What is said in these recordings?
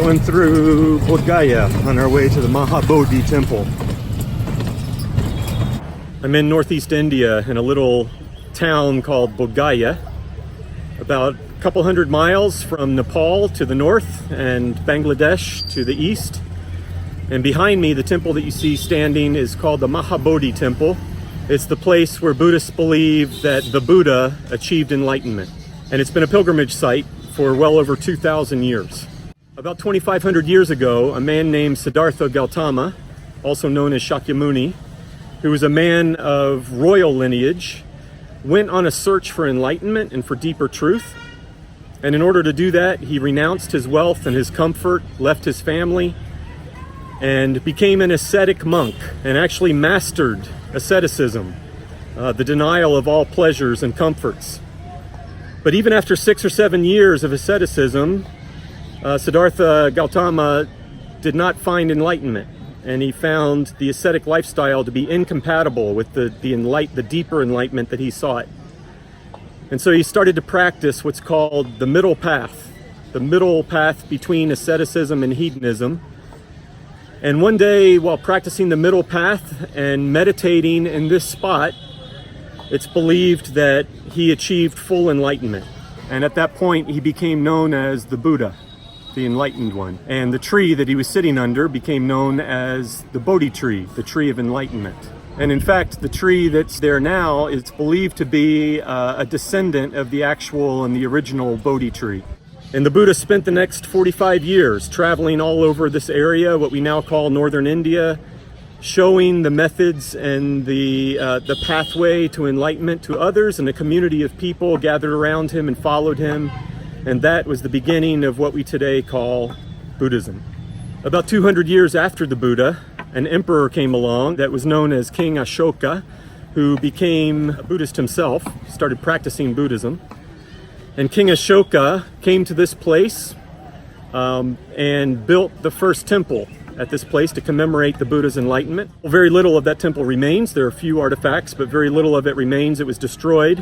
Going through Bodh Gaya on our way to the Mahabodhi temple. I'm in northeast India in a little town called Bodh Gaya, about a couple hundred miles from Nepal to the north and Bangladesh to the east. And behind me, the temple that you see standing is called the Mahabodhi temple. It's the place where Buddhists believe that the Buddha achieved enlightenment. And it's been a pilgrimage site for well over 2,000 years. About 2,500 years ago, a man named Siddhartha Gautama, also known as Shakyamuni, who was a man of royal lineage, went on a search for enlightenment and for deeper truth. And in order to do that, he renounced his wealth and his comfort, left his family, and became an ascetic monk, and actually mastered asceticism, the denial of all pleasures and comforts. But even after 6 or 7 years of asceticism, Siddhartha Gautama did not find enlightenment, and he found the ascetic lifestyle to be incompatible with the deeper enlightenment that he sought. And so he started to practice what's called the middle path between asceticism and hedonism. And one day, while practicing the middle path and meditating in this spot, it's believed that he achieved full enlightenment. And at that point, he became known as the Buddha, the enlightened one. And the tree that he was sitting under became known as the Bodhi tree, the tree of enlightenment. And in fact, the tree that's there now is believed to be a descendant of the actual and the original Bodhi tree. And the Buddha spent the next 45 years traveling all over this area, what we now call northern India, showing the methods and the pathway to enlightenment to others, and a community of people gathered around him and followed him. And that was the beginning of what we today call Buddhism. About 200 years after the Buddha, an emperor came along that was known as King Ashoka, who became a Buddhist himself, started practicing Buddhism. And King Ashoka came to this place and built the first temple at this place to commemorate the Buddha's enlightenment. Very little of that temple remains. There are a few artifacts, but very little of it remains. It was destroyed.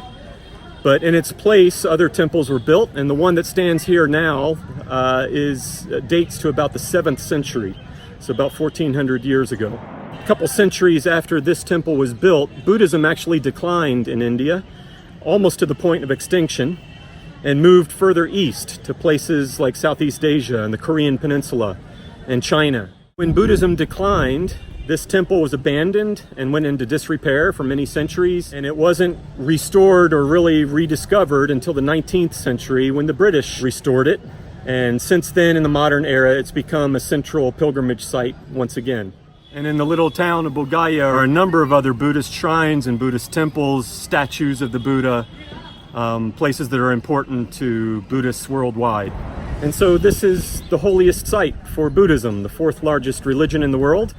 But in its place, other temples were built, and the one that stands here now dates to about the 7th century, so about 1,400 years ago. A couple centuries after this temple was built, Buddhism actually declined in India, almost to the point of extinction, and moved further east to places like Southeast Asia and the Korean Peninsula and China. When Buddhism declined, this temple was abandoned and went into disrepair for many centuries, and it wasn't restored or really rediscovered until the 19th century when the British restored it. And since then, in the modern era, it's become a central pilgrimage site once again. And in the little town of Bodh Gaya are a number of other Buddhist shrines and Buddhist temples, statues of the Buddha, places that are important to Buddhists worldwide. And so this is the holiest site for Buddhism, the 4th largest religion in the world.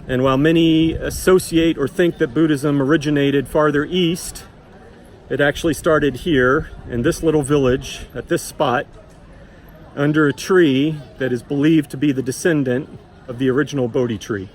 And while many associate or think that Buddhism originated farther east, it actually started here in this little village at this spot under a tree that is believed to be the descendant of the original Bodhi tree.